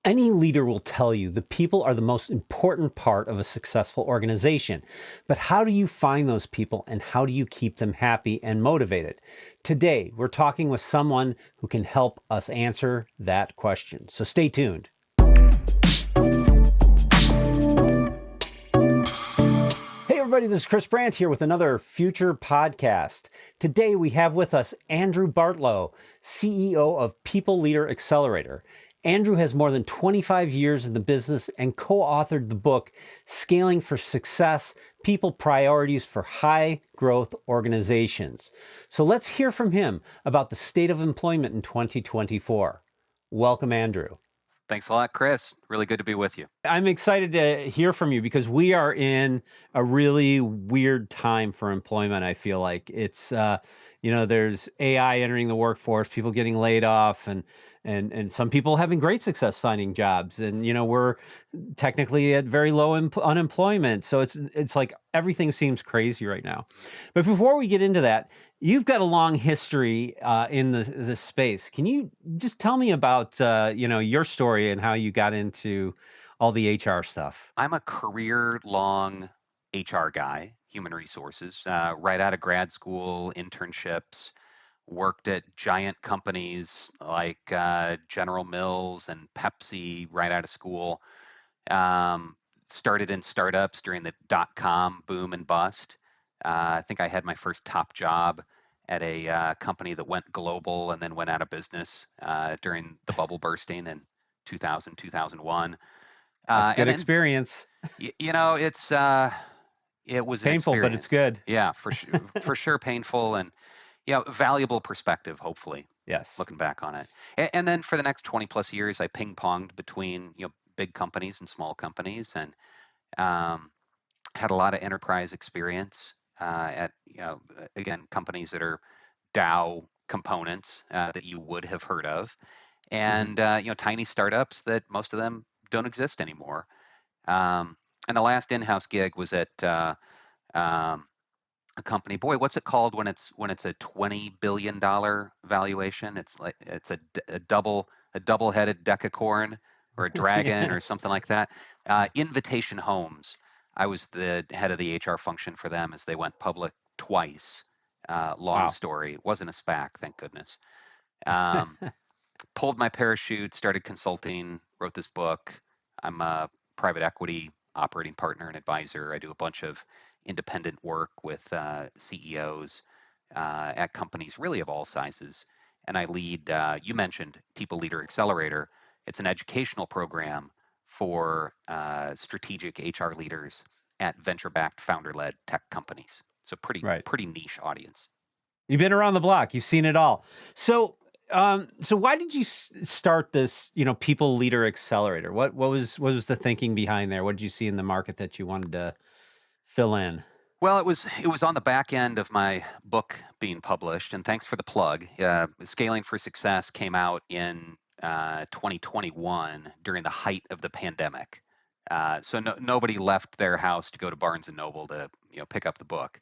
Any leader will tell you the people are the most important part of a successful organization. But how do you find those people and how do you keep them happy and motivated? Today, we're talking with someone who can help us answer that question. So stay tuned. Hey everybody, this is Chris Brandt here with another FUTR podcast. Today we have with us Andrew Bartlow, CEO of People Leader Accelerator. Andrew has more than 25 years in the business and co-authored the book, Scaling for Success, People Priorities for High Growth Organizations. So let's hear from him about the state of employment in 2024. Welcome, Andrew. Thanks a lot, Chris. Really good to be with you. I'm excited to hear from you because we are in a really weird time for employment. I feel like it's, there's AI entering the workforce, people getting laid off, and some people having great success finding jobs. And, we're technically at very low unemployment. So it's like everything seems crazy right now. But before we get into that, you've got a long history in this space. Can you just tell me about, your story and how you got into all the HR stuff? I'm a career-long HR guy, human resources, right out of grad school, internships, worked at giant companies like General Mills and Pepsi right out of school. Started in startups during the dot-com boom and bust. I think I had my first top job at a company that went global and then went out of business during the bubble bursting in 2000, 2001. That's a good experience. It was painful, but it's good. Yeah, for sure painful and valuable perspective, hopefully. Yes. Looking back on it. And then for the next 20 plus years, I ping-ponged between, big companies and small companies and had a lot of enterprise experience at, again, companies that are Dow components that you would have heard of. And, tiny startups that most of them don't exist anymore. And the last in-house gig was at a company. Boy, what's it called when it's a $20 billion valuation? It's a double-headed decacorn or a dragon or something like that. Invitation Homes. I was the head of the HR function for them as they went public twice. Long story. It wasn't a SPAC, thank goodness. Pulled my parachute, started consulting, wrote this book. I'm a private equity operating partner and advisor. I do a bunch of independent work with CEOs at companies really of all sizes. And I lead, you mentioned People Leader Accelerator. It's an educational program for strategic HR leaders at venture-backed, founder-led tech companies. So pretty niche audience. You've been around the block. You've seen it all. So why did you start this, People Leader Accelerator? What was the thinking behind there? What did you see in the market that you wanted to fill in? Well, it was on the back end of my book being published, and thanks for the plug. Scaling for Success came out in 2021 during the height of the pandemic. So nobody left their house to go to Barnes and Noble to pick up the book.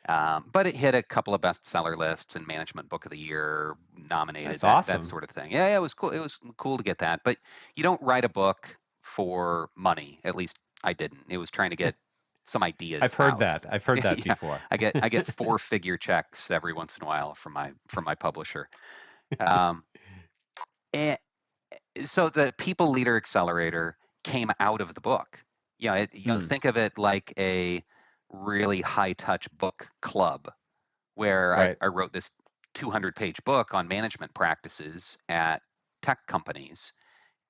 But it hit a couple of bestseller lists and Management Book of the Year nominated. That's awesome. That sort of thing. Yeah, it was cool. It was cool to get that. But you don't write a book for money. At least I didn't. It was trying to get some ideas. I've heard that before. I get 4-figure checks every once in a while from my publisher. And so the People Leader Accelerator came out of the book. Think of it like a really high-touch book club where I wrote this 200-page book on management practices at tech companies.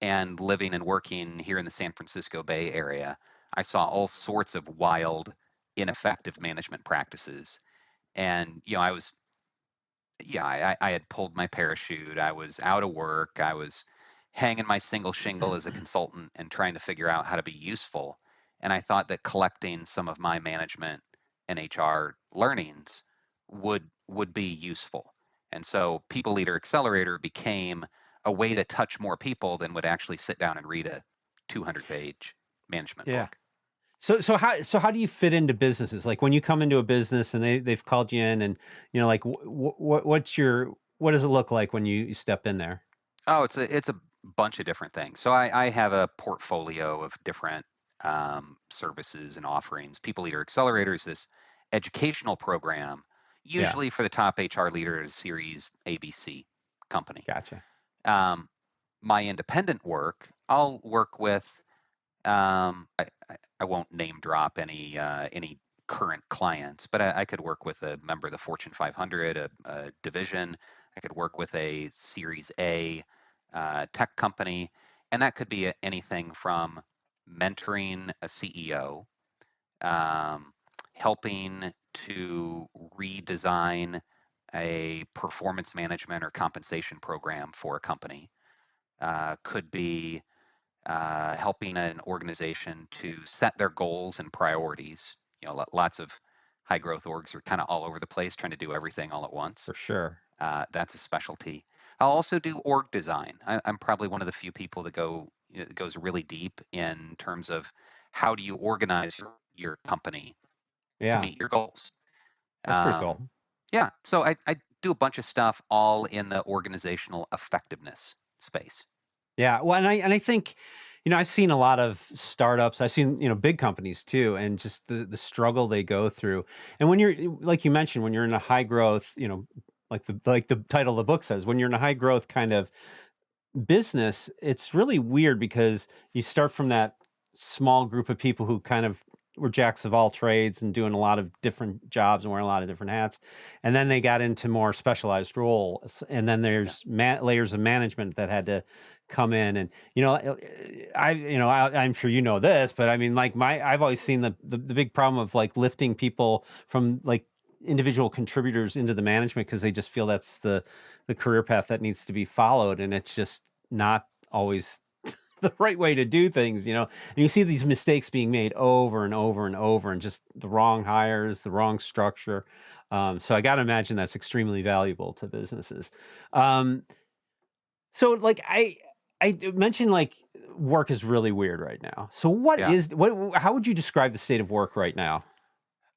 And living and working here in the San Francisco Bay Area, I saw all sorts of wild, ineffective management practices. And, I had pulled my parachute. I was out of work. I was hanging my single shingle as a consultant and trying to figure out how to be useful. And I thought that collecting some of my management and HR learnings would be useful. And so People Leader Accelerator became a way to touch more people than would actually sit down and read a 200-page management book. So how do you fit into businesses? Like when you come into a business and they've called you in, and what does it look like when you step in there? Oh, it's a bunch of different things. So I have a portfolio of different services and offerings. People Leader Accelerator is this educational program, Yeah, usually for the top HR leader at a Series ABC company. gotcha. Um, my independent work, I'll work with. I won't name drop any current clients, but I could work with a member of the Fortune 500, a division. I could work with a Series A tech company, and that could be anything from mentoring a CEO, um, helping to redesign a performance management or compensation program for a company. Could be helping an organization to set their goals and priorities. Lots of high growth orgs are kind of all over the place trying to do everything all at once. For sure. That's a specialty. I'll also do org design. I'm probably one of the few people that goes really deep in terms of how do you organize your company to Yeah, meet your goals. that's pretty Um, cool. yeah, so I do a bunch of stuff all in the organizational effectiveness space. Yeah, well, and I think, I've seen a lot of startups. I've seen, big companies too, and just the struggle they go through. And when you're like you mentioned, when you're in a high growth, like the title of the book says, when you're in a high growth kind of business, it's really weird because you start from that small group of people who kind of were jacks of all trades and doing a lot of different jobs and wearing a lot of different hats. And then they got into more specialized roles. And then Yeah, there's layers of management that had to come in. And, I'm sure you know this, but I mean, like I've always seen the big problem of like lifting people from like individual contributors into the management because they just feel that's the career path that needs to be followed, and it's just not always the right way to do things. And you see these mistakes being made over and over and over, and just the wrong hires, the wrong structure. So I got to imagine that's extremely valuable to businesses. um, so like I mentioned, like, work is really weird right now. So yeah. how would you describe the state of work right now?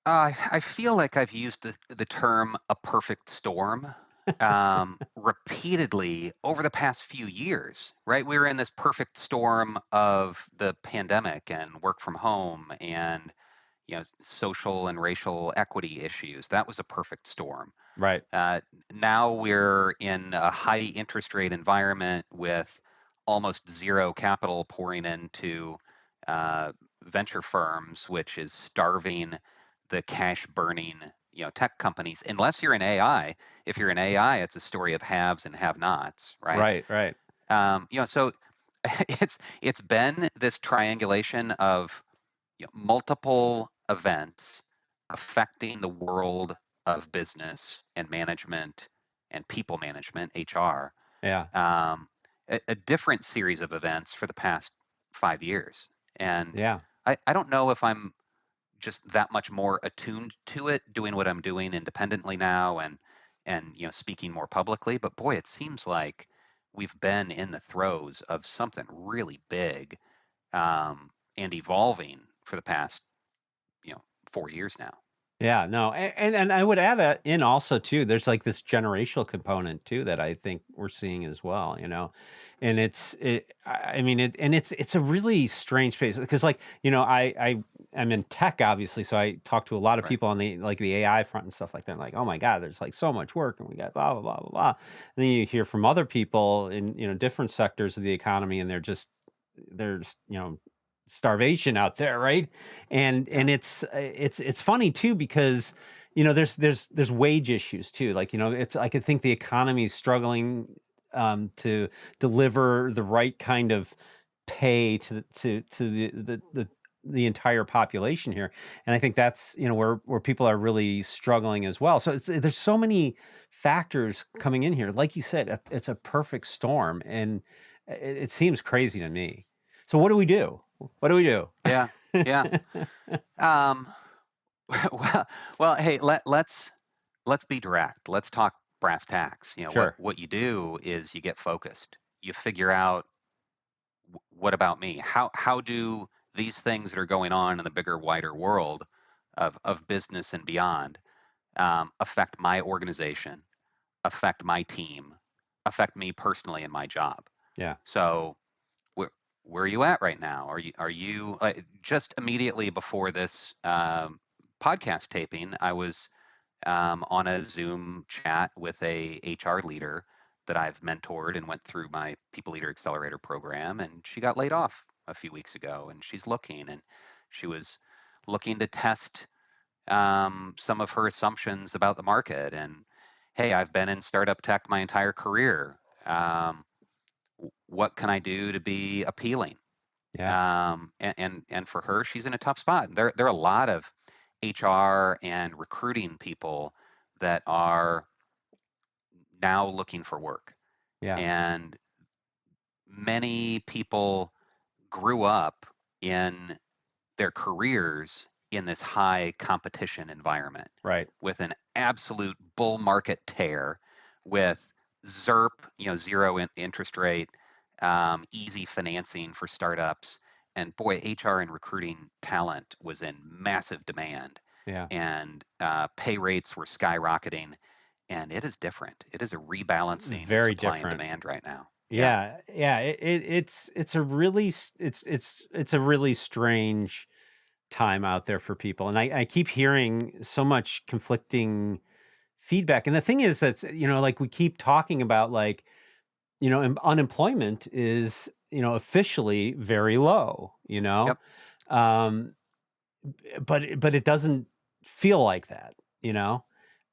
I feel like I've used the term "a perfect storm" repeatedly over the past few years. Right, we were in this perfect storm of the pandemic and work from home, and social and racial equity issues. That was a perfect storm. Right. Uh, Now we're in a high interest rate environment with almost zero capital pouring into uh, venture firms, which is starving the cash burning tech companies. Unless you're in AI, if you're in AI, it's a story of haves and have-nots, right? Right. Right. So it's been this triangulation of multiple events affecting the world of business and management and people management, HR, Yeah. um, a different series of events for the past 5 years. And Yeah. I don't know if I'm just that much more attuned to it, doing what I'm doing independently now and speaking more publicly. But boy, it seems like we've been in the throes of something really big and evolving for the past 4 years now. Yeah, no, and I would add that in also too. There's like this generational component too that I think we're seeing as well. And I mean, it's a really strange space because, like, I am in tech obviously, so I talk to a lot of Right. people on the AI front and stuff like that. Like, oh my God, there's like so much work, and we got blah blah blah blah blah. And then you hear from other people in different sectors of the economy, and there's starvation out there, right? And Yeah. it's funny too because there's wage issues too. Like, it's I could think the economy is struggling to deliver the right kind of pay to the entire population here. And I think that's where people are really struggling as well. So there's so many factors coming in here. Like you said, it's a perfect storm, and it seems crazy to me. So what do we do? What do we do? Yeah. Yeah. Um, well, well, hey, let's be direct. Let's talk brass tacks. What Sure. what you do is you get focused. You figure out what about me? How do these things that are going on in the bigger, wider world of business and beyond affect my organization, affect my team, affect me personally in my job? Yeah. So where are you at right now? Are you just immediately before this podcast taping? I was on a Zoom chat with a HR leader that I've mentored and went through my People Leader Accelerator program, and she got laid off a few weeks ago, and she's looking, and she was looking to test some of her assumptions about the market. And hey, I've been in startup tech my entire career. What can I do to be appealing? Yeah. And for her, she's in a tough spot. There are a lot of HR and recruiting people that are now looking for work, Yeah. and many people grew up in their careers in this high competition environment Right. with an absolute bull market tear, with ZERP, zero interest rate, easy financing for startups. And boy, HR and recruiting talent was in massive demand, Yeah. and pay rates were skyrocketing. And it is different. It is a rebalancing of Very supply and different. demand right now. Yeah. Yeah, yeah. It's a really it's a really strange time out there for people, and I keep hearing so much conflicting feedback. And the thing is that like we keep talking about, like, unemployment is officially very low. Yep. Um, but it doesn't feel like that.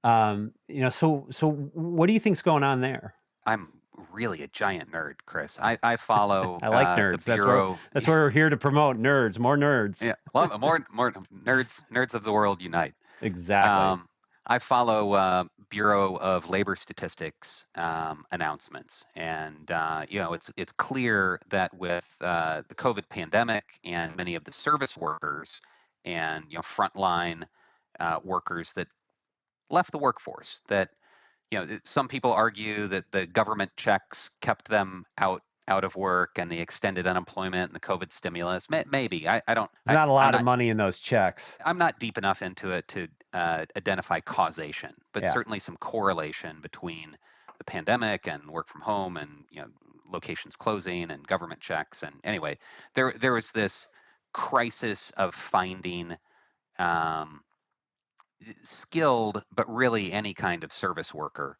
So what do you think's going on there? I'm really a giant nerd, Chris. I follow I like the nerds. Bureau. That's what we're here to promote. Nerds, more nerds. Yeah, love more nerds of the world unite. Exactly. Um, I follow Bureau of Labor Statistics announcements, and it's clear that with the COVID pandemic and many of the service workers and frontline workers that left the workforce, that some people argue that the government checks kept them out of work, and the extended unemployment and the COVID stimulus. Maybe I don't. There's not a I'm lot of not. money in those checks. I'm not deep enough into it to identify causation, but Yeah. certainly some correlation between the pandemic and work from home, and locations closing and government checks. And anyway, there was this crisis of finding um, skilled, but really any kind of service worker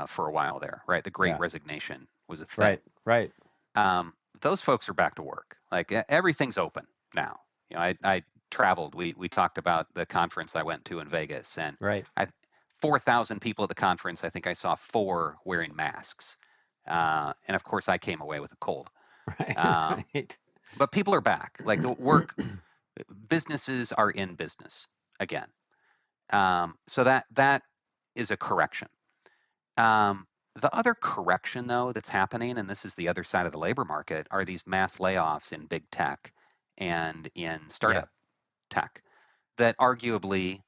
for a while there, right? The Great Yeah. Resignation was a thing. Right. Right. Those folks are back to work. Like everything's open now. I traveled. We talked about the conference I went to in Vegas, and Right. I 4,000 people at the conference. I think I saw 4 wearing masks, and of course I came away with a cold. Right. Um, Right. but people are back. Like the work, businesses are in business again. So that is a correction. The other correction, though, that's happening, and this is the other side of the labor market, are these mass layoffs in big tech and in Yeah. startup tech that arguably,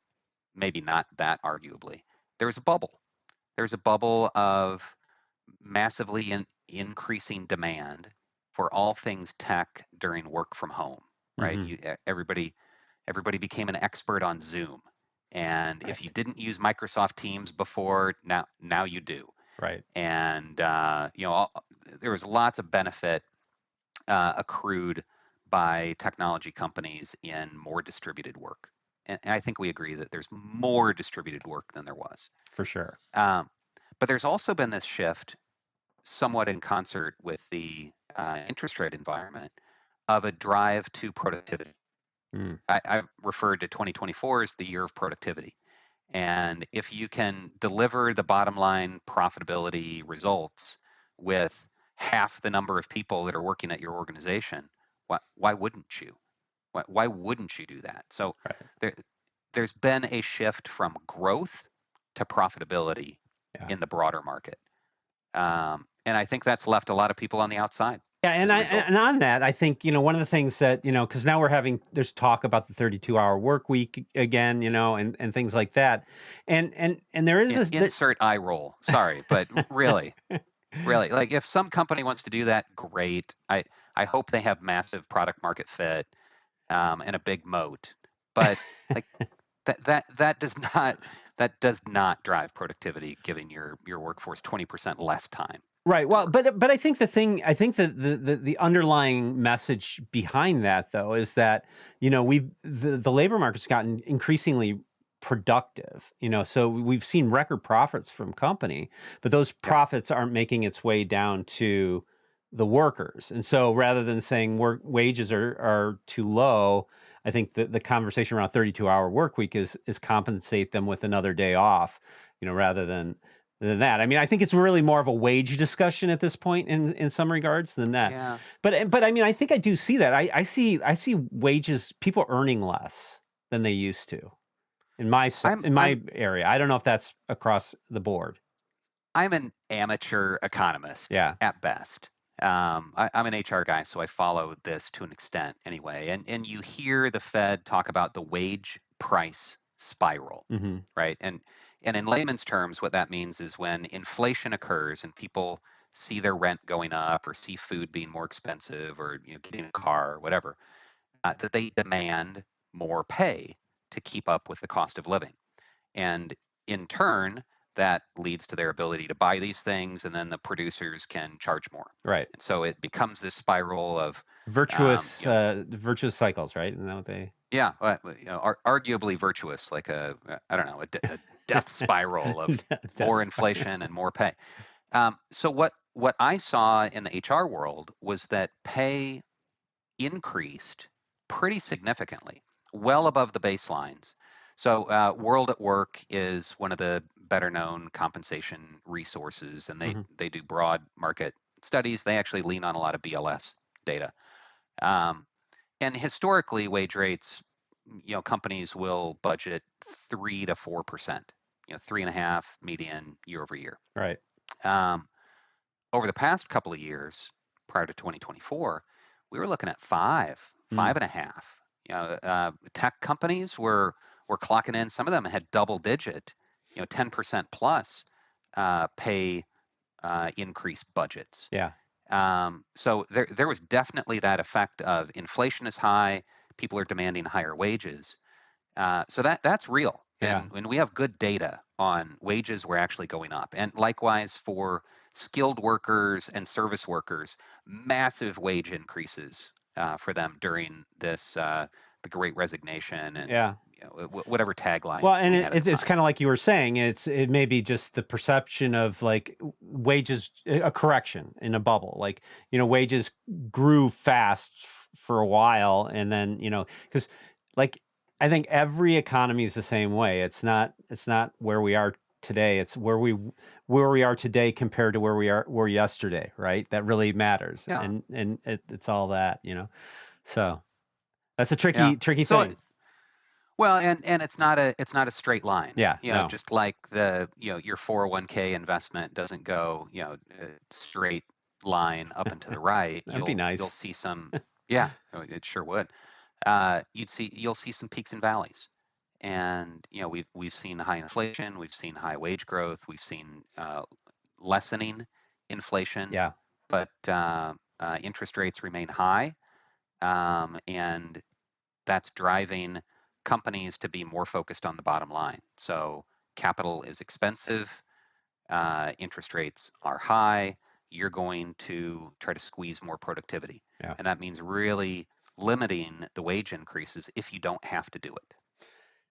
maybe not that arguably, there's a bubble. There's a bubble of massively increasing demand for all things tech during work from home, right? Hmm. Everybody became an expert on Zoom. And if you Right. didn't use Microsoft Teams before, now you do. Right. And there was lots of benefit accrued by technology companies in more distributed work. And I think we agree that there's more distributed work than there was. For sure. Um, but there's also been this shift, somewhat in concert with the interest rate environment, of a drive to productivity. Mm. I've referred to 2024 as the year of productivity. And if you can deliver the bottom line profitability results with half the number of people that are working at your organization, why wouldn't you? Why wouldn't you do that? So Right. there, there's been a shift from growth to profitability Yeah. in the broader market. And I think that's left a lot of people on the outside Yeah, as and a I result. and on that, I think one of the things that because now there's talk about the 32-hour work week again, and things like that, and there is this. Insert eye roll. Sorry, but really, really, like if some company wants to do that, great. I hope they have massive product market fit and a big moat. But like that does not drive productivity, giving your workforce 20% less time. Right. to Well, work. but I think that the underlying message behind that though is that the labor market's gotten increasingly productive. So we've seen record profits from company, but those Yeah, profits aren't making its way down to the workers. And so rather than saying work wages are too low, I think the conversation around 32-hour work week is compensate them with another day off, rather than that. I mean, I think it's really more of a wage discussion at this point in some regards than that. yeah. But I mean, I think I do see that. I see wages, people earning less than they used to I'm in I'm my area. I don't know if that's across the board. I'm an amateur economist Yeah. at best. I'm an HR guy, so I follow this to an extent anyway. And you hear the Fed talk about the wage price spiral, Hmm. right? And in layman's terms, what that means is when inflation occurs and people see their rent going up or see food being more expensive or getting a car or whatever, that they demand more pay to keep up with the cost of living. And in turn, that leads to their ability to buy these things, and then the producers can charge more. Right. And so it becomes this spiral of, Virtuous you know, virtuous cycles, right? Isn't that what they yeah, arguably virtuous, like I don't know, a death spiral of more that's inflation and more pay. So what I saw in the HR world was that pay increased pretty significantly, well above the baselines. So, World at Work is one of the better known compensation resources, and they Mhm. they do broad market studies. They actually lean on a lot of BLS data. Um, and historically, wage rates, companies will budget 3 to 4%. 3.5 median year over year. Right. Um, Over the past couple of years, prior to 2024, we were looking at Mm. 5.5. Tech companies were clocking in. Some of them had double digit, 10% plus pay increase budgets. Yeah. So there was definitely that effect of inflation is high, people are demanding higher wages. So that's real, Yeah. and when we have good data on wages, we're actually going up. And likewise for skilled workers and service workers, massive wage increases for them during this the Great Resignation and Yeah. whatever tagline Well, and we had at the it's time. kind of like you were saying. It may be just the perception of like wages, a correction in a bubble. Like wages grew fast for a while, and then because like I think every economy is the same way. It's not where we are today. It's where we are today compared to where we were yesterday. Right? That really matters, Yeah, and it's all that. So that's a yeah. tricky So thing. well, and it's not a straight line. Yeah. No. Just like your 401k investment doesn't go a straight line up and to the right. That'd be You'll nice. see some, yeah, it sure would. You'll see some peaks and valleys, and we've seen high inflation, we've seen high wage growth, we've seen lessening inflation, Yeah. but interest rates remain high, and that's driving companies to be more focused on the bottom line. So capital is expensive, interest rates are high. You're going to try to squeeze more productivity. Yeah. And that means really limiting the wage increases if you don't have to do it.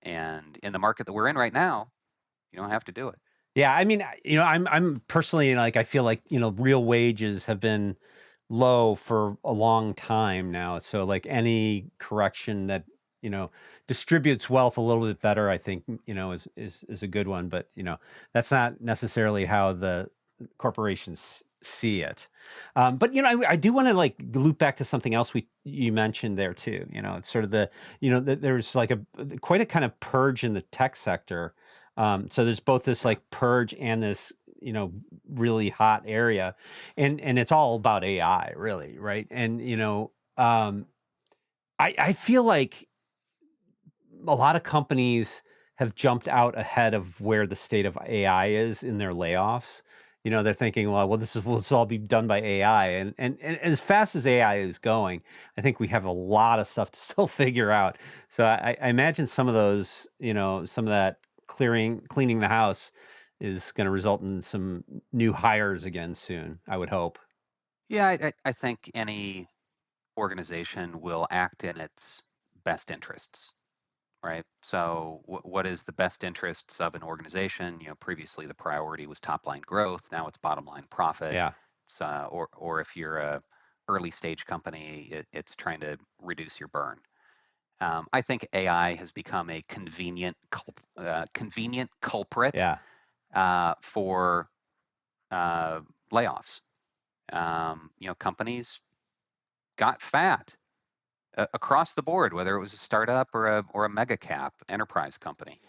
And in the market that we're in right now, you don't have to do it. Yeah, I mean, I'm personally like I feel like, real wages have been low for a long time now. So like any correction that, distributes wealth a little bit better, I think, is a good one, but that's not necessarily how the corporations see it. But I do want to like loop back to something else you mentioned there too. It's sort of there's like quite a kind of purge in the tech sector. So there's both this Yeah. like purge and this, really hot area, and it's all about AI, really, right? And I feel like a lot of companies have jumped out ahead of where the state of AI is in their layoffs. They're thinking, well, this will all be done by AI, and as fast as AI is going, I think we have a lot of stuff to still figure out. So I imagine some of those, some of that cleaning the house is going to result in some new hires again soon, I would hope. Yeah, I think any organization will act in its best interests, right? So, what is the best interests of an organization? Previously the priority was top line growth. Now it's bottom line profit. Yeah. Or if you're a early stage company, it's trying to reduce your burn. I think AI has become a convenient culprit Yeah. for layoffs. Companies got fat across the board, whether it was a startup or a mega cap enterprise company,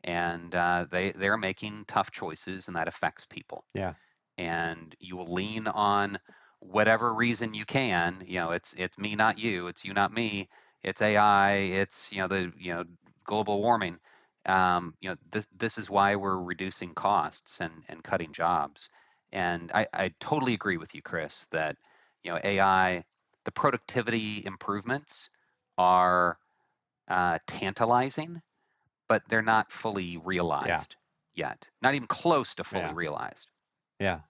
and they're making tough choices, and that affects people. Yeah. And you will lean on whatever reason you can. It's me, not you. It's you, not me. It's AI. It's the global warming. This is why we're reducing costs and cutting jobs. And I totally agree with you, Chris, that AI, the productivity improvements are tantalizing, but they're not fully Yeah. realized yet. Not even close to fully Yeah. realized. Yeah.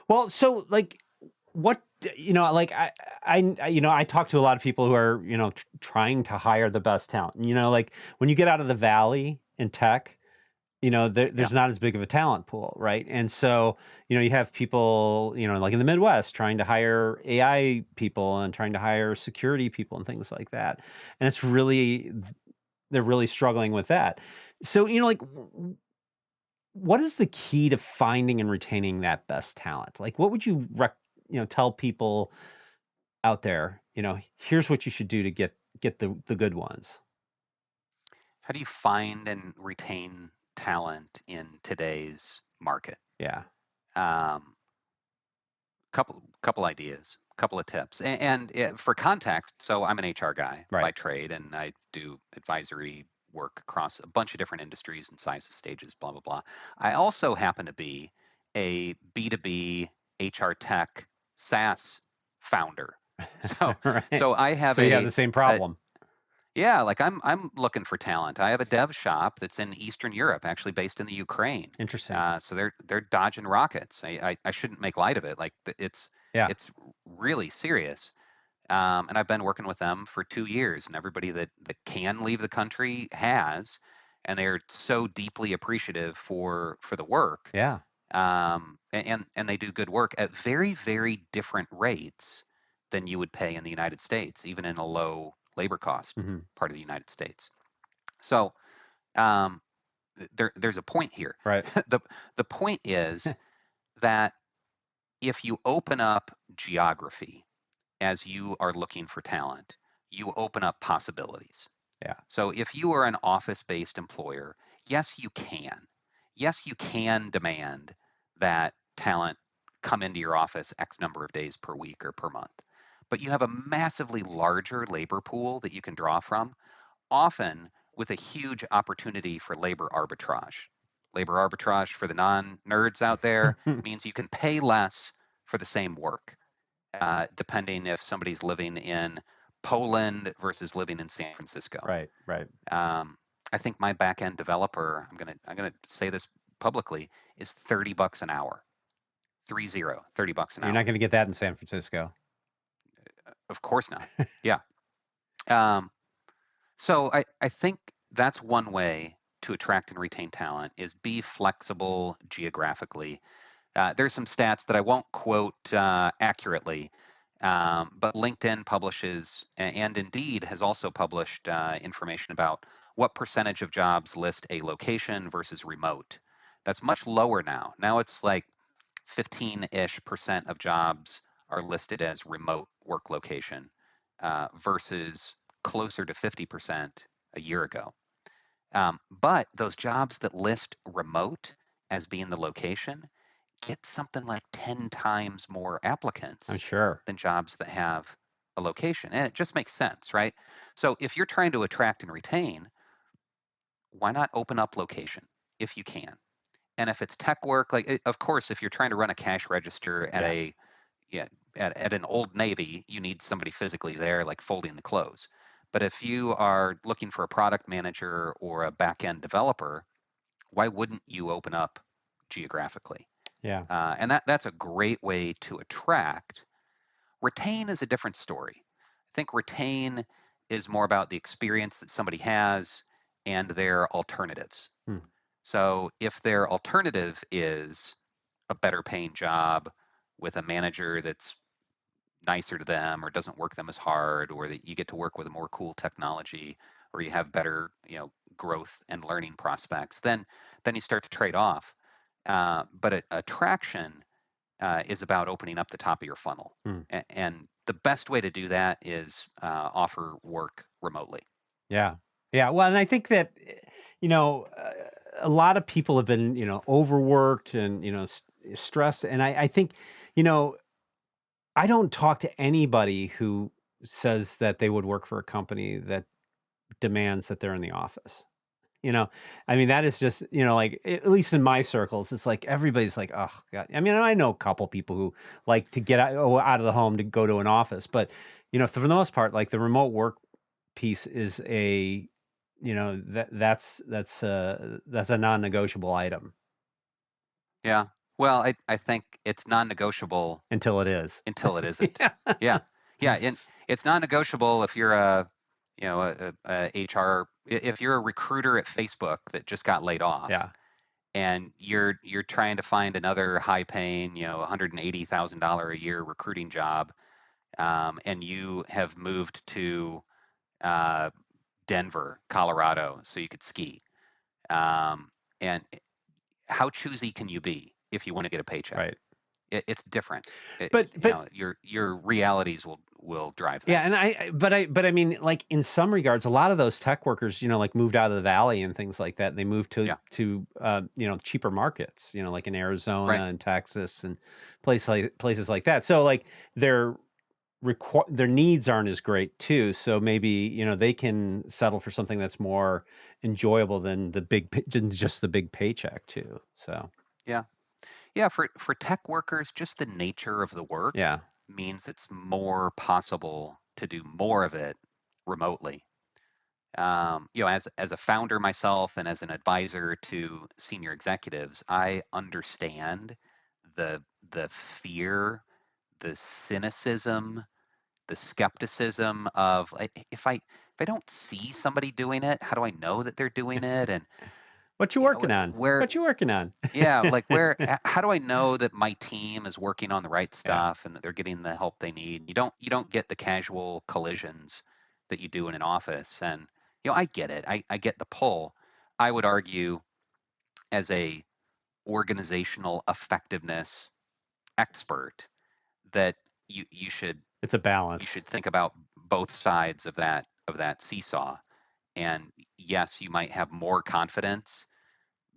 Well, so like, what like I talk to a lot of people who are trying to hire the best talent. Like when you get out of the valley in tech, Yeah. there's not as big of a talent pool, right? And so you have people like in the Midwest trying to hire AI people and trying to hire security people and things like that, and they're really struggling with that. So like what is the key to finding and retaining that best talent? Like, what would you tell people out there? Here's what you should do to get the good ones. How do you find and retain talent in today's market? Yeah. Um, couple ideas, couple of tips, and for context, so I'm an HR guy by Right. trade, and I do advisory work across a bunch of different industries and sizes, stages, blah blah blah. I also happen to be a B2B HR tech SaaS founder. So Right. so I have So you have the same a problem. Yeah, like I'm looking for talent. I have a dev shop that's in Eastern Europe, actually based in the Ukraine. Interesting. So they're dodging rockets. I shouldn't make light of it. Like Yeah. it's really serious. And I've been working with them for 2 years, and everybody that can leave the country has, and they're so deeply appreciative for the work. Yeah. And they do good work at very, very different rates than you would pay in the United States, even in a low labor cost Hmm. part of the United States. So um, there's a point here. Right. The point is that if you open up geography as you are looking for talent, you open up possibilities. Yeah. So if you are an office-based employer, yes, you can. Yes, you can demand that talent come into your office X number of days per week or per month. But you have a massively larger labor pool that you can draw from, often with a huge opportunity for labor arbitrage. Labor arbitrage, for the non-nerds out there, means you can pay less for the same work, depending if somebody's living in Poland versus living in San Francisco. Right. Right. I think my back end developer, I'm gonna say this publicly, is $30 an hour. 30 bucks an You're not hour. going to get that in San Francisco. Of course not. Yeah. Um, so I think that's one way to attract and retain talent is be flexible geographically. There's some stats that I won't quote accurately, but LinkedIn publishes, and Indeed has also published information about what percentage of jobs list a location versus remote. That's much lower now. Now it's like 15-ish% of jobs are listed as remote work location versus closer to 50% a year ago. But those jobs that list remote as being the location get something like 10 times more I'm applicants sure. than jobs that have a location. And it just makes sense, right? So if you're trying to attract and retain, why not open up location if you can? And if it's tech work, like of course, if you're trying to run a cash register at Yeah. a yeah, at an Old Navy, you need somebody physically there, like folding the clothes. But if you are looking for a product manager or a back end developer, why wouldn't you open up geographically. Yeah. And that's a great way to attract. Retain is a different story. I think retain is more about the experience that somebody has and their alternatives. Hmm. So if their alternative is a better paying job with a manager that's nicer to them or doesn't work them as hard, or that you get to work with a more cool technology, or you have better, growth and learning prospects, then you start to trade off. But attraction is about opening up the top of your funnel, Hmm. and the best way to do that is offer work remotely. Yeah. Yeah. Well, and I think that, you know, uh, a lot of people have been, overworked and, stressed. And I think, you know, I don't talk to anybody who says that they would work for a company that demands that they're in the office. You know, I mean, that is just, like, at least in my circles, it's like everybody's like, oh, God. I mean, I know a couple people who like to get out of the home to go to an office, but, for the most part, like the remote work piece is that's a non-negotiable item Yeah. Well, I think it's non-negotiable until it is. until it isn't. Yeah. Yeah. Yeah. And it's non-negotiable if you're a HR, if you're a recruiter at Facebook that just got laid off, Yeah. and you're trying to find another high paying, $180,000 a year recruiting job, and you have moved to uh, Denver, Colorado, so you could ski. And how choosy can you be if you want to get a paycheck? Right. It's different. But Your realities will drive yeah, that. and but I mean, like in some regards, a lot of those tech workers, like moved out of the valley and things like that. They moved to Yeah. cheaper markets, like in Arizona Right. and Texas and places like that. So like their their needs aren't as great too. So maybe they can settle for something that's more enjoyable than than just the big paycheck too. So Yeah. Yeah. For tech workers, just the nature of the work yeah, means it's more possible to do more of it remotely. As a founder myself and as an advisor to senior executives, I understand the fear, the cynicism, the skepticism of, if I don't see somebody doing it, how do I know that they're doing it? And what you working on? where What you working on? yeah, like how do I know that my team is working on the right Yeah. stuff and that they're getting the help they need? You don't get the casual collisions that you do in an office. And I get it. I get the pull. I would argue, as a organizational effectiveness expert, that you should It's a you balance. should think about both sides of that seesaw. And yes, you might have more confidence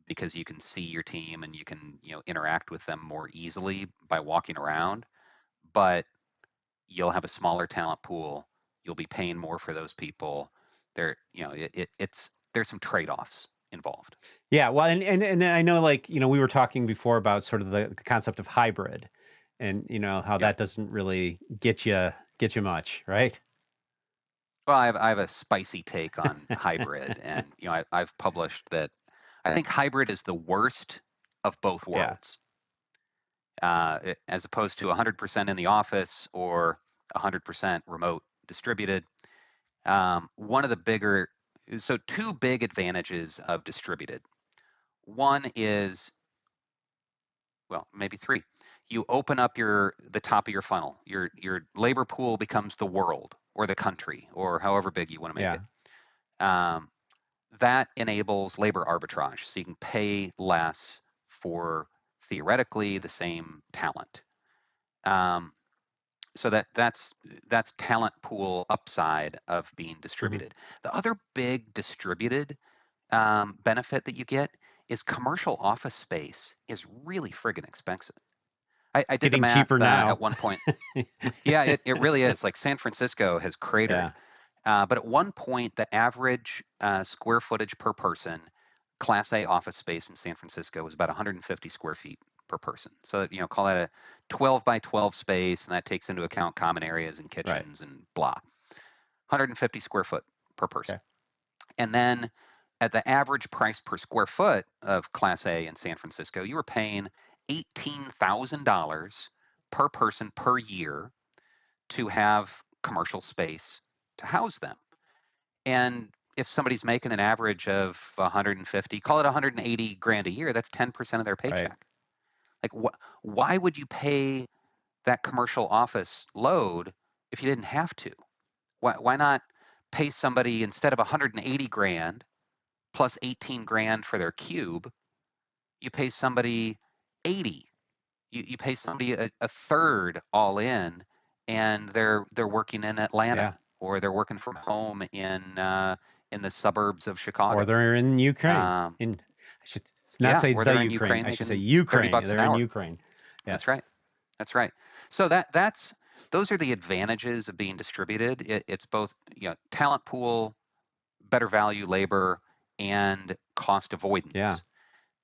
because you can see your team and you can interact with them more easily by walking around, but you'll have a smaller talent pool. You'll be paying more for those people. There you know it's there's some trade-offs involved. Yeah, well, and I know, like, we were talking before about sort of the concept of hybrid, and how Yeah. that doesn't really get you much, right? Well, I have a spicy take on hybrid, and I've published that I think hybrid is the worst of both Yeah. worlds, as opposed to 100% in the office or 100% remote distributed. One of the bigger, so two big advantages of distributed. One is, well, maybe three. You open up the top of your funnel. Your labor pool becomes the world or the country or however big you want to make Yeah. it. Um, that enables labor arbitrage, so you can pay less for theoretically the same talent. Um, so that's talent pool upside of being Mhm. distributed. The other big distributed benefit that you get is commercial office space is really friggin' expensive. I It's did the getting cheaper math now. at one point. Yeah, it really is. Like San Francisco has cratered. Yeah. But at one point, the average square footage per person, Class A office space in San Francisco was about 150 square feet per person. So, call that a 12 by 12 space, and that takes into account common areas and Right. kitchens and blah. 150 square foot per person. Okay. And then at the average price per square foot of Class A in San Francisco, you were paying $18,000 per person per year to have commercial space to house them. And if somebody's making an average of 150, call it 180 grand a year, that's 10% of their Right. paycheck. Like, why would you pay that commercial office load if you didn't have to? Why not pay somebody instead of 180 grand plus 18 grand for their cube? You pay somebody 80. You pay somebody a third all in, and they're working in Yeah. Atlanta, or they're working from home in the suburbs of Or Chicago. they're in Ukraine. Um, I should not yeah, say or the they're in Ukraine. Ukraine I should say making 30 Ukraine. bucks an They're in hour. Ukraine. That's Yes. right. That's right. So that's those are the advantages of being distributed. It's both, talent pool, better value labor, and cost Yeah. avoidance.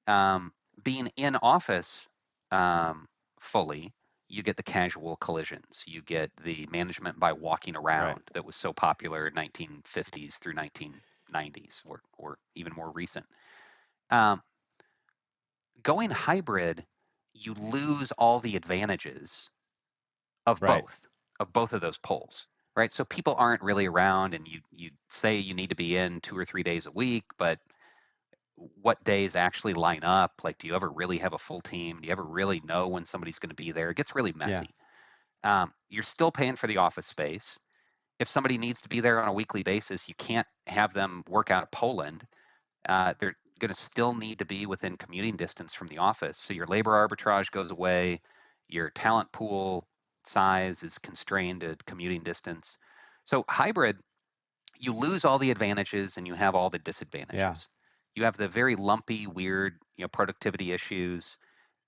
Um, Being in office um, fully, you get the casual collisions. You get the management by walking Right. around that was so popular in 1950s through 1990s, or even more recent. Um, Going hybrid, you lose all the advantages of Right. both of those poles, right? So people aren't really around, and you say you need to be in 2 or 3 days a week, but what days actually line up? Like, do you ever really have a full team? Do you ever really know when somebody's going to be there? It gets really Yeah. messy. You're still paying for the office space. If somebody needs to be there on a weekly basis, you can't have them work out of Poland. They're going to still need to be within commuting distance from the office. So your labor arbitrage goes away. Your talent pool size is constrained to commuting distance. So hybrid, you lose all the advantages and you have all the Yeah. disadvantages. You have the very lumpy, weird, productivity issues.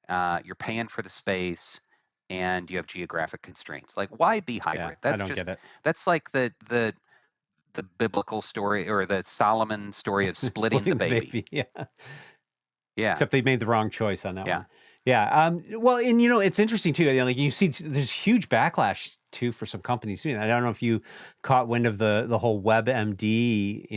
You're paying for the space, and you have geographic constraints. Like, why be Yeah. hybrid? I don't get it. That's like the biblical story, or the Solomon story of splitting the Splitting the baby. baby. Yeah. Yeah, Except they made the wrong choice on that yeah. one. Yeah. Well, and it's interesting too. Like you see, there's huge backlash too for some companies too. And I don't know if you caught wind of the whole WebMD,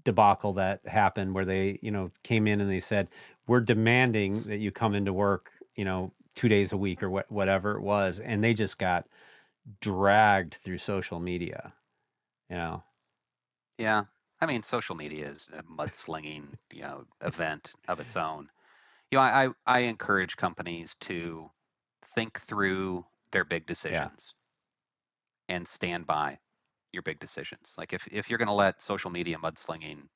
debacle that happened where they, came in and they said, we're demanding that you come into work, 2 days a week or whatever it was. And they just got dragged through social media, you know? Yeah. I mean, social media is a mudslinging, event of its own. I encourage companies to think through their big Yeah. decisions and stand by your big decisions. Like, if you're going to let social media mudslinging,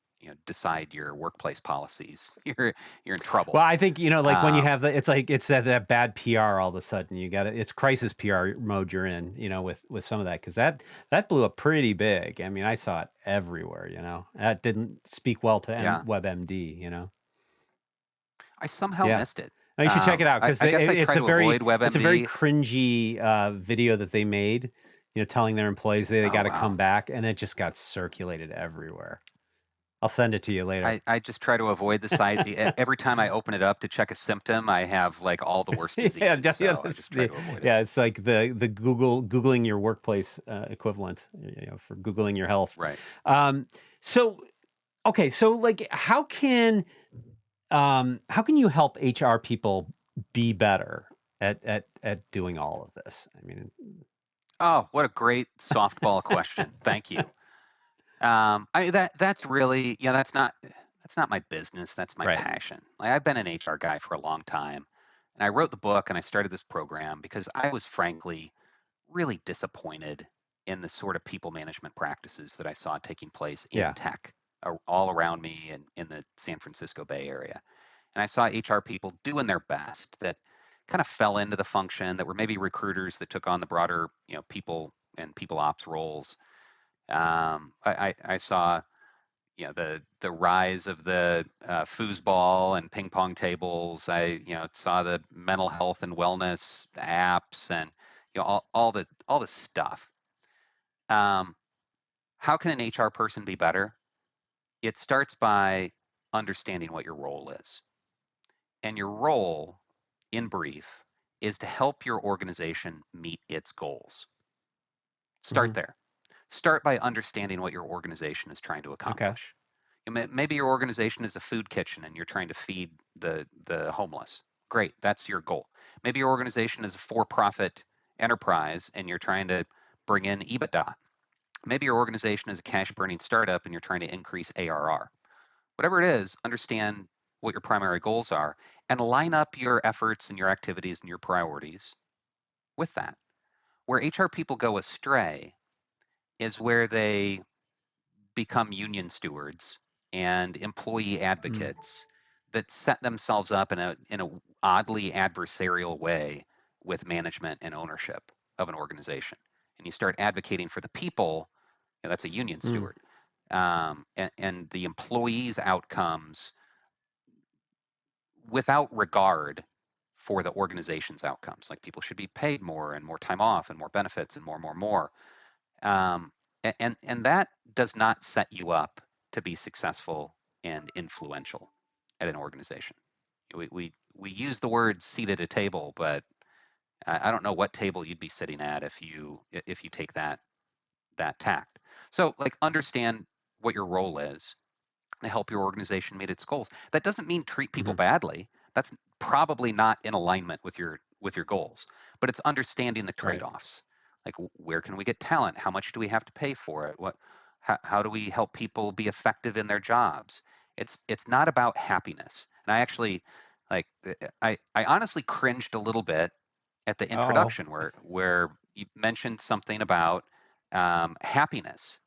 decide your workplace policies, you're in trouble. Well, I think, like when you Um, have it's like it's that bad PR all of a sudden. You got it's crisis PR mode you're in, with some of that because that blew up pretty big. I mean, I saw it everywhere. That didn't speak well to yeah, WebMD. I somehow Yeah, missed it. no, you should check it out I, because I guess I try to avoid it's a very WebMD. cringy video that they made. Telling their employees they Oh got to wow. come back, and it just got circulated everywhere. I'll send it to you later. I just try to avoid the site. Every time I open it up to check a symptom, I have like all the worst Yeah, diseases. yeah, So I just try to avoid it. yeah. It's like the googling your workplace equivalent, for googling your health. Right. Um, so okay, so like, how can you help HR people be better at doing all of this? I mean, Oh, what a great softball question. Thank you. That's really, that's not my business. That's my right? passion. Like, I've been an HR guy for a long time, and I wrote the book and I started this program because I was frankly really disappointed in the sort of people management practices that I saw taking place in Yeah, tech all around me and in the San Francisco Bay Area. And I saw HR people doing their best that kind of fell into the function, that were maybe recruiters that took on the broader, people and people ops roles. I saw, the rise of the foosball and ping pong tables. I saw the mental health and wellness apps, and all the stuff. Um, how can an HR person be better? It starts by understanding what your role is, and your role, in brief, is to help your organization meet its goals. hmm Start there. Start by understanding what your organization is trying to okay, accomplish. Maybe your organization is a food kitchen and you're trying to feed the homeless. Great, that's your goal. Maybe your organization is a for-profit enterprise and you're trying to bring in EBITDA. Maybe your organization is a cash burning startup and you're trying to increase ARR. Whatever it is, understand what your primary goals are and line up your efforts and your activities and your priorities with that. Where HR people go astray is where they become union stewards and employee Mm, advocates that set themselves up in a oddly adversarial way with management and ownership of an organization. And you start advocating for the people, that's a union mm, steward. And the employees' outcomes without regard for the organization's outcomes. Like people should be paid more and more time off and more benefits and more. Um, and that does not set you up to be successful and influential at an organization. We use the word seat at a table, but I don't know what table you'd be sitting at if you take that tact. So like understand what your role is to help your organization meet its goals. That doesn't mean treat people mhm, badly. That's probably not in alignment with your goals. But it's understanding the right. trade-offs. Like where can we get talent? How much do we have to pay for it? How do we help people be effective in their jobs? It's not about happiness. And I actually like I honestly cringed a little bit at the Oh, introduction where you mentioned something about happiness.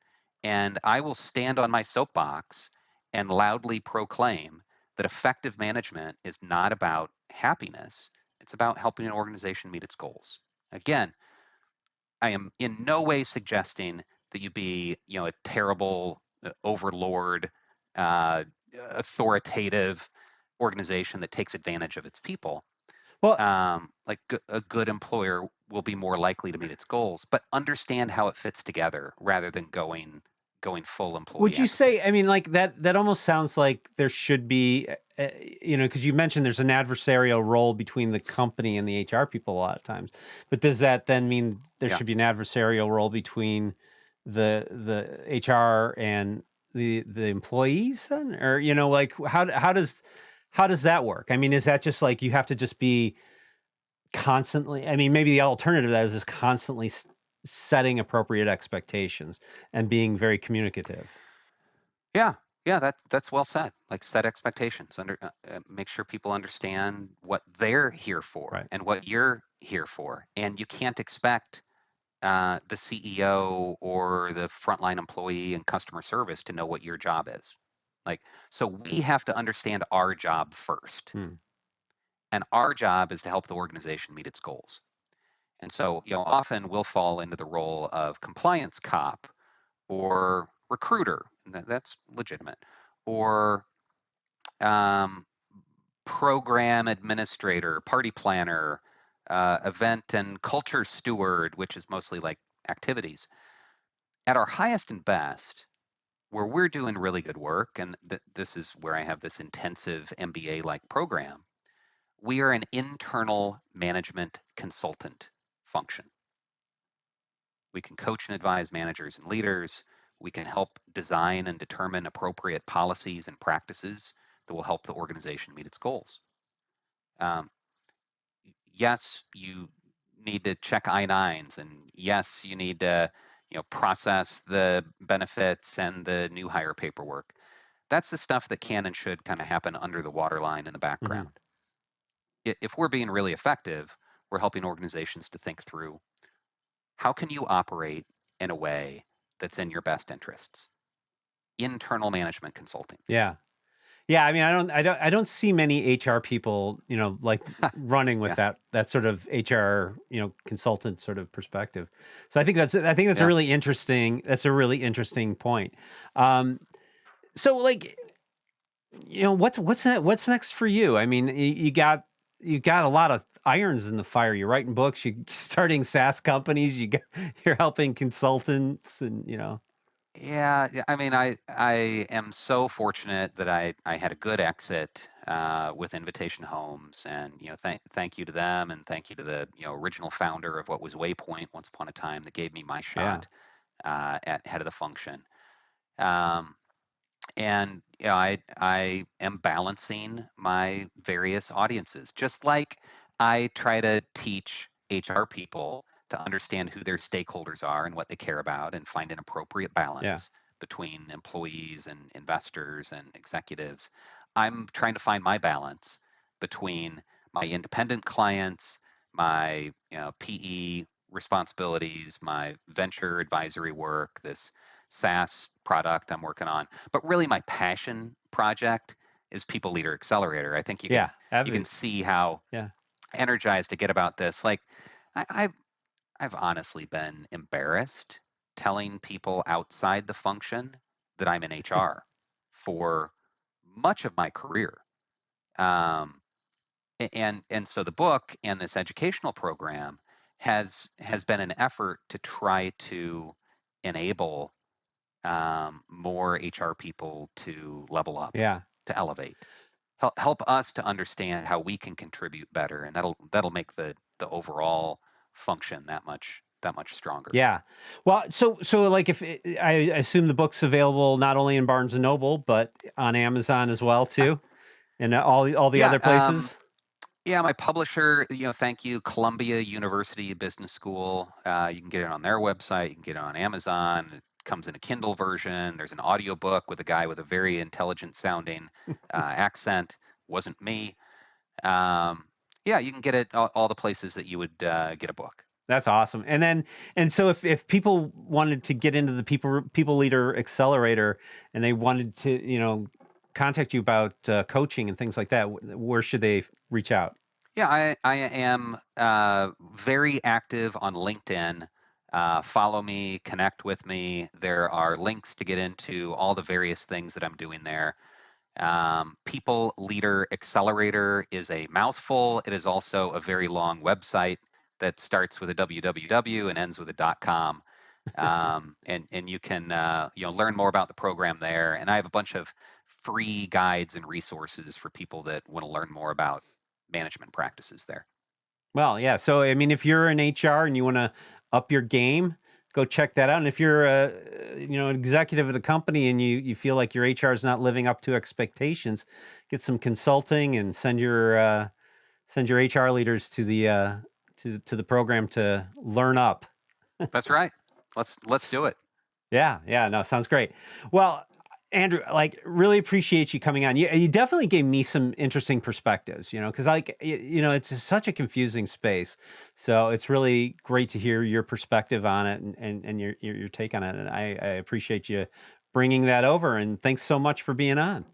And I will stand on my soapbox and loudly proclaim that effective management is not about happiness. It's about helping an organization meet its goals. Again, I am in no way suggesting that you be, a terrible overlord, uh, authoritative organization that takes advantage of its people. well, Like a good employer will be more likely to meet its goals, but understand how it fits together rather than going full employee would you advocate. say, I mean, like that almost sounds like there should be, because you mentioned there's an adversarial role between the company and the HR people a lot of times. But does that then mean there Yeah. should be an adversarial role between the HR and the employees then? Or, like how does that work? I mean, is that just like you have to just be constantly, I mean, maybe the alternative to that is just constantly setting appropriate expectations and being very communicative. Yeah, yeah, that's well said. Like set expectations, make sure people understand what they're here for Right. and what you're here for, and you can't expect the CEO or the frontline employee in customer service to know what your job is. Like, so we have to understand our job first, Hmm. and our job is to help the organization meet its goals. And so, often we'll fall into the role of compliance cop or recruiter, and that's legitimate, or um, program administrator, party planner, event and culture steward, which is mostly like activities. At our highest and best, where we're doing really good work, and this is where I have this intensive MBA like program, we are an internal management consultant function. We can coach and advise managers and leaders. We can help design and determine appropriate policies and practices that will help the organization meet its goals. Um, yes, you need to check I-9s, and yes, you need to process the benefits and the new hire paperwork. That's the stuff that can and should kind of happen under the waterline in the Mhm. background. If we're being really effective, we're helping organizations to think through how can you operate in a way that's in your best interests. Internal management consulting. Yeah. Yeah, I mean, I don't see many HR people, like running with Yeah, that sort of HR, consultant sort of perspective. So I think that's a yeah, really interesting point. Um, so like, what's next for you? I mean, you got a lot of irons in the fire. You're writing books, you're starting SaaS companies, you're helping consultants and. yeah. I mean, I am so fortunate that I had a good exit with Invitation Homes, and thank you to them, and thank you to the original founder of what was Waypoint once upon a time that gave me my Yeah. shot at head of the function. Um, And I am balancing my various audiences, just like I try to teach HR people to understand who their stakeholders are and what they care about, and find an appropriate Yeah. balance between employees and investors and executives. I'm trying to find my balance between my independent clients, my PE responsibilities, my venture advisory work, this SaaS product I'm working on. But really, my passion project is People Leader Accelerator. I think Yeah. you can see how Yeah. energized I get about this. Like, I, I've honestly been embarrassed telling people outside the function that I'm in HR for much of my career. Um, and so the book and this educational program has been an effort to try to enable more HR people to level up, Yeah. to elevate, help us to understand how we can contribute better, and that'll make the overall function that much stronger. Yeah. Well, so like if I assume the book's available not only in Barnes and Noble but on Amazon as well too, and all the Yeah, other places. yeah. My publisher, thank you, Columbia University Business School. You can get it on their website. You can get it on Amazon. It comes in a Kindle version. There's an audiobook with a guy with a very intelligent sounding accent. Wasn't me. Um, yeah, you can get it all the places that you would get a book. That's awesome. And so if people wanted to get into the people leader accelerator and they wanted to, contact you about coaching and things like that, where should they reach out? Yeah, I am very active on LinkedIn. Follow me, connect with me. There are links to get into all the various things that I'm doing there. People Leader Accelerator is a mouthful. It is also a very long website that starts with a www and ends with a .com. And you can learn more about the program there. And I have a bunch of free guides and resources for people that want to learn more about management practices there. Well, yeah. So, I mean, if you're in HR and you want to up your game, go check that out. And if you're an executive at a company and you feel like your HR is not living up to expectations, get some consulting and send your HR leaders to the program to learn up. That's right. Let's do it. Yeah, yeah, no, sounds great. Well, Andrew, like, really appreciate you coming on. You definitely gave me some interesting perspectives, because like, it's such a confusing space. So it's really great to hear your perspective on it and your take on it. And I appreciate you bringing that over. And thanks so much for being on.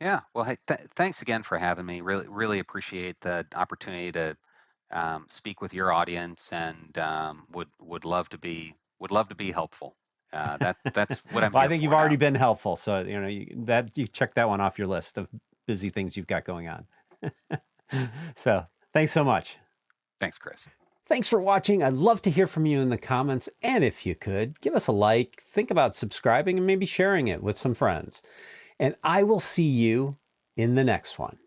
Yeah. Well, hey, thanks again for having me. Really appreciate the opportunity to speak with your audience, and would love to be helpful. That's what I'm Well, I here think you've for already now. been helpful. So, you check that one off your list of busy things you've got going on. So thanks so much. Thanks, Chris. Thanks for watching. I'd love to hear from you in the comments. And if you could, give us a like, think about subscribing, and maybe sharing it with some friends. And I will see you in the next one.